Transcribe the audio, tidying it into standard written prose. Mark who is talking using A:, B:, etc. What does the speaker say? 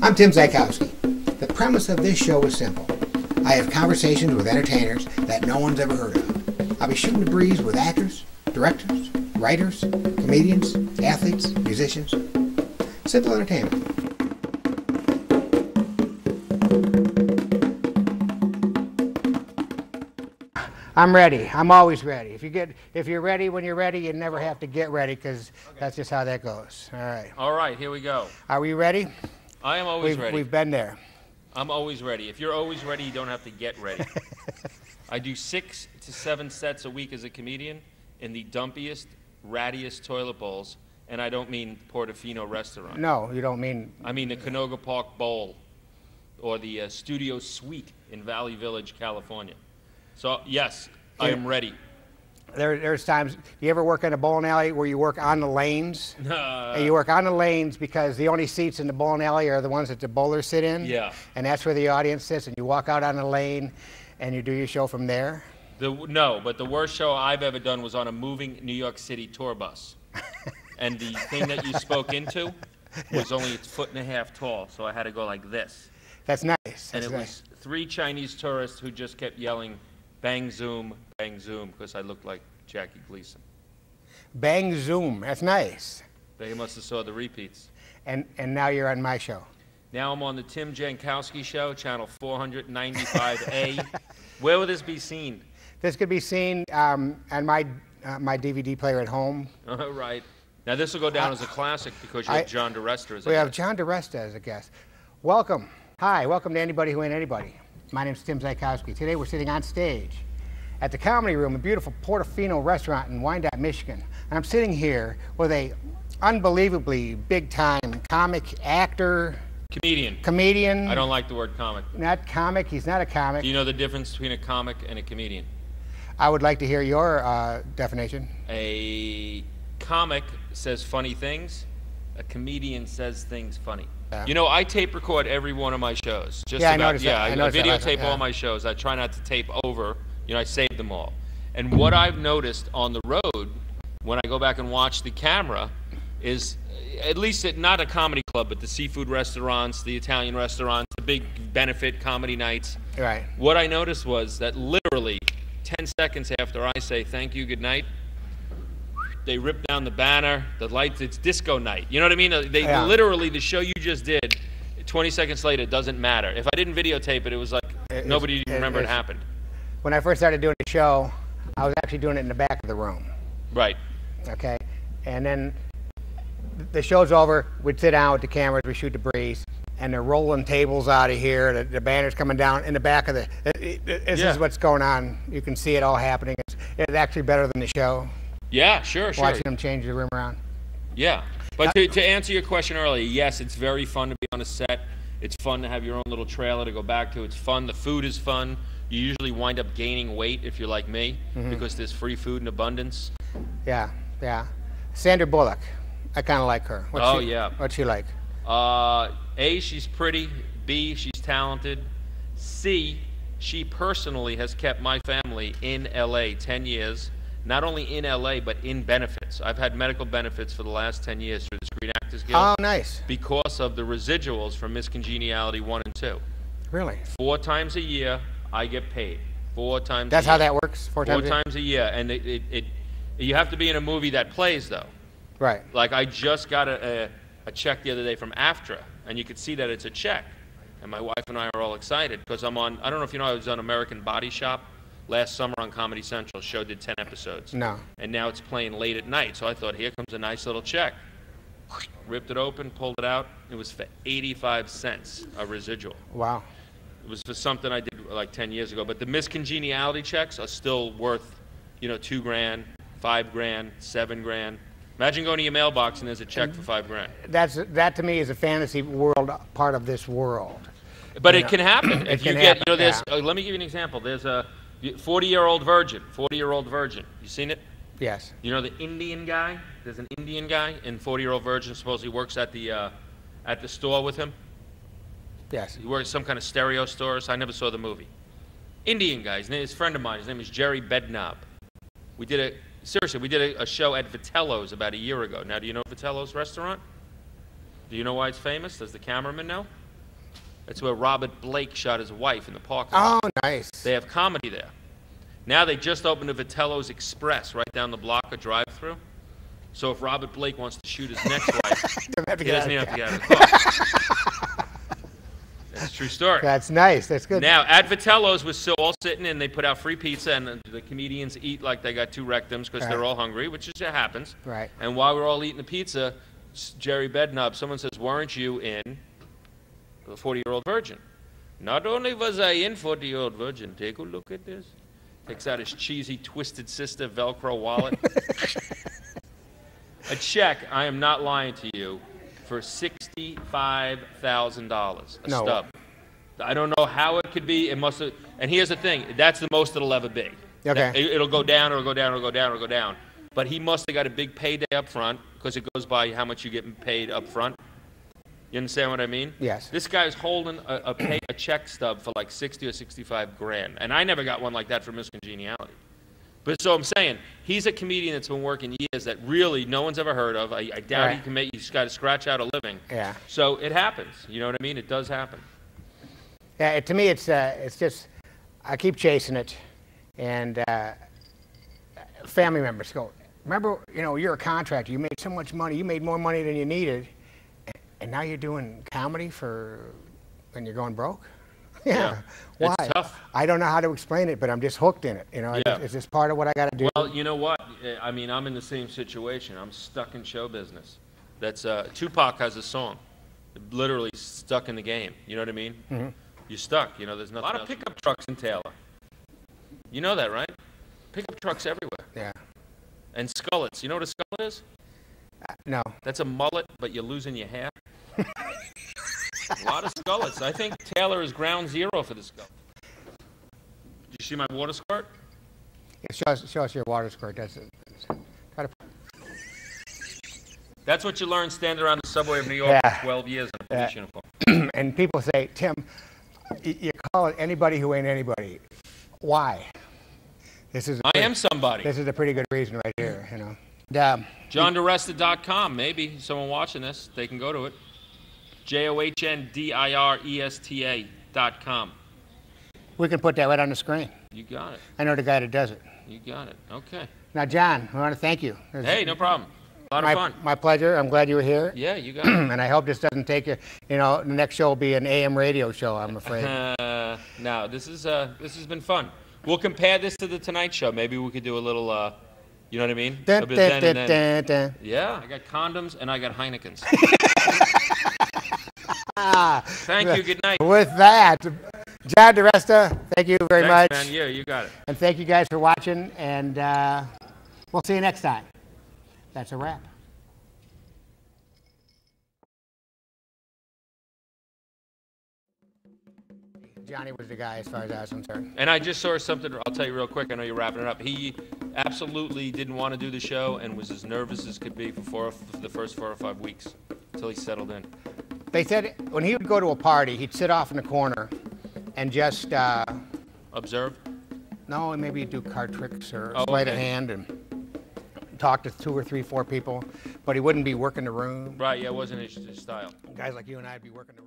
A: I'm Tim Zykowski. The premise of this show is simple. I have conversations with entertainers that no one's ever heard of. I'll be shooting the breeze with actors, directors, writers, comedians, athletes, musicians. Simple entertainment. I'm ready. I'm always ready. If you're ready when you're ready, you never have to get ready because that's just how that goes. All right.
B: All right, here we go.
A: Are we ready?
B: I am always ready.
A: We've been there.
B: I'm always ready. If you're always ready, you don't have to get ready. I do 6 to 7 sets a week as a comedian in the dumpiest, rattiest toilet bowls, and I don't mean Portofino restaurant.
A: No, you don't mean...
B: I mean the Canoga Park Bowl or the Studio Suite in Valley Village, California. So, yes, I am ready.
A: There's times, you ever work in a bowling alley where you work on the lanes? And you work on the lanes because the only seats in the bowling alley are the ones that the bowlers sit in?
B: Yeah.
A: And that's where the audience sits, and you walk out on the lane and you do your show from there?
B: No, but the worst show I've ever done was on a moving New York City tour bus. And the thing that you spoke into was only a 1.5 feet tall, so I had to go like this.
A: That's nice.
B: And it was 3 Chinese tourists who just kept yelling, bang zoom, because I looked like Jackie Gleason.
A: Bang zoom, that's nice.
B: They must have saw the repeats.
A: And now you're on my show.
B: Now I'm on the Tim Jankowski Show, channel 495A. Where will this be seen?
A: This could be seen on my DVD player at home.
B: Right. Now this will go down as a classic because you have John Diresta as a guest.
A: We have John Diresta as a guest. Welcome. Hi, welcome to Anybody Who Ain't Anybody. My name's Tim Zykowski. Today we're sitting on stage at the Comedy Room, a beautiful Portofino restaurant in Wyandotte, Michigan. And I'm sitting here with a unbelievably big-time comic, actor, comedian.
B: I don't like the word comic.
A: Not comic. He's not a comic.
B: Do you know the difference between a comic and a comedian?
A: I would like to hear your definition.
B: A comic says funny things. A comedian says things funny.
A: Yeah.
B: You know, I tape record every one of my shows.
A: I noticed that.
B: I videotape all my shows. I try not to tape over. You know, I save them all. And what I've noticed on the road, when I go back and watch the camera, is at least at not a comedy club, but the seafood restaurants, the Italian restaurants, the big benefit comedy nights.
A: Right.
B: What I noticed was that literally 10 seconds after I say thank you, good night, they rip down the banner, the lights, it's disco night. You know what I mean? They literally, the show you just did, 20 seconds later, it doesn't matter. If I didn't videotape it, it was like nobody even remembered it happened.
A: When I first started doing the show, I was actually doing it in the back of the room.
B: Right.
A: Okay? And then the show's over, we'd sit down with the cameras, we shoot the breeze, and they're rolling tables out of here, the banner's coming down in the back of the, this is what's going on. You can see it all happening. It's actually better than the show.
B: Yeah, sure.
A: Watching them change the room around.
B: Yeah. But to answer your question earlier, yes, it's very fun to be on a set. It's fun to have your own little trailer to go back to. It's fun. The food is fun. You usually wind up gaining weight if you're like me because there's free food in abundance.
A: Yeah, yeah. Sandra Bullock, I kind of like her. What's she like?
B: A, she's pretty. B, she's talented. C, she personally has kept my family in LA 10 years. Not only in LA, but in benefits. I've had medical benefits for the last 10 years through the Screen Actors Guild.
A: Oh, nice.
B: Because of the residuals from Miss Congeniality 1 and 2.
A: Really?
B: 4 times a year, I get paid. 4 times a year.
A: That's how that works? 4
B: times a year. And you have to be in a movie that plays, though.
A: Right.
B: Like, I just got a check the other day from AFTRA, and you could see that it's a check. And my wife and I are all excited because I'm on, I don't know if you know, I was on American Body Shop last summer on Comedy Central. Show did 10 episodes.
A: No.
B: And now it's playing late at night. So I thought, here comes a nice little check. Ripped it open, pulled it out. It was for 85 cents, a residual.
A: Wow.
B: It was for something I did like 10 years ago. But the Miss Congeniality checks are still worth, you know, $2 grand, $5 grand, $7 grand. Imagine going to your mailbox and there's a check for $5 grand.
A: That to me is a fantasy world, part of this world.
B: But it can happen. If you get, you know, there's, let me give you an example. There's a 40-year-old virgin. You seen it?
A: Yes.
B: You know the Indian guy? There's an Indian guy in 40-Year-Old Virgin. Supposedly works at the store with him.
A: Yes.
B: He works at some kind of stereo store. So I never saw the movie. Indian guy. His friend of mine. His name is Jerry Bednob. We did a show at Vitello's about a year ago. Now, do you know Vitello's restaurant? Do you know why it's famous? Does the cameraman know? That's where Robert Blake shot his wife in the parking lot.
A: Oh, nice.
B: They have comedy there. Now they just opened a Vitello's Express right down the block, a drive-through. So if Robert Blake wants to shoot his next wife, he doesn't even have to get out of the car. That's a true story.
A: That's nice. That's good.
B: Now, at Vitello's, we're still all sitting and they put out free pizza, and the comedians eat like they got 2 rectums because they're all hungry, which is, it happens.
A: Right.
B: And while we're all eating the pizza, Jerry Bednob, someone says, weren't you in The 40-Year-Old Virgin? Not only was I in 40-Year-Old Virgin, take a look at this. Takes out his cheesy Twisted Sister Velcro wallet. A check, I am not lying to you, for $65,000. A stub. I don't know how it could be. It must have. And here's the thing. That's the most it'll ever be.
A: Okay.
B: It'll go down, it'll go down, it'll go down, it'll go down. But he must have got a big payday up front because it goes by how much you get paid up front. You understand what I mean?
A: Yes.
B: This guy's holding a check stub for like 60 or 65 grand. And I never got one like that for Miss Congeniality. But so I'm saying, he's a comedian that's been working years that really no one's ever heard of. I doubt he can make, he's got to scratch out a living.
A: Yeah.
B: So it happens. You know what I mean? It does happen.
A: Yeah, to me, it's just, I keep chasing it. And family members go, remember, you know, you're a contractor. You made so much money. You made more money than you needed. And now you're doing comedy for when you're going broke? Yeah. Why?
B: It's tough.
A: I don't know how to explain it, but I'm just hooked in it. You know, it's just part of what I got to do.
B: Well, you know what? I mean, I'm in the same situation. I'm stuck in show business. That's Tupac has a song, literally stuck in the game. You know what I mean? Mm-hmm. You're stuck. You know, there's nothing. A lot of pickup trucks in Taylor. You know that, right? Pickup trucks everywhere.
A: Yeah.
B: And skullets. You know what a skullet is?
A: No.
B: That's a mullet, but you're losing your hair. A lot of skullets. I think Taylor is ground zero for the skull. Did you see my water squirt?
A: Yeah, show us your water squirt.
B: That's what you learn standing around the subway of New York for 12 years in a police uniform.
A: And people say, Tim, you call it anybody who ain't anybody. Why? I am somebody. This is a pretty good reason right here, you know.
B: JohnDiresta.com. Maybe someone watching this, they can go to it. JohnDiresta.com.
A: We can put that right on the screen.
B: You got it.
A: I know the guy that does it.
B: You got it. Okay.
A: Now, John, I want to thank you.
B: Hey, no problem. A lot of fun.
A: My pleasure. I'm glad you were here.
B: Yeah, you got it.
A: And I hope this doesn't take you. You know, the next show will be an AM radio show, I'm afraid.
B: No, this has been fun. We'll compare this to the Tonight Show. Maybe we could do a little. You know what I mean?
A: Yeah,
B: I got condoms and I got Heinekens. Thank you. Good night.
A: With that, John Diresta, thank you very much.
B: Man. Yeah, you got it.
A: And thank you guys for watching, and we'll see you next time. That's a wrap. Johnny was the guy as far as I was concerned.
B: And I just saw something, I'll tell you real quick, I know you're wrapping it up. He absolutely didn't want to do the show and was as nervous as could be for the first 4 or 5 weeks until he settled in.
A: They said when he would go to a party, he'd sit off in the corner and just...
B: observe?
A: No, maybe he'd do card tricks or sleight of hand and talk to 2 or 3, 4 people, but he wouldn't be working the room.
B: Right, yeah, it wasn't his style.
A: Guys like you and I would be working the room.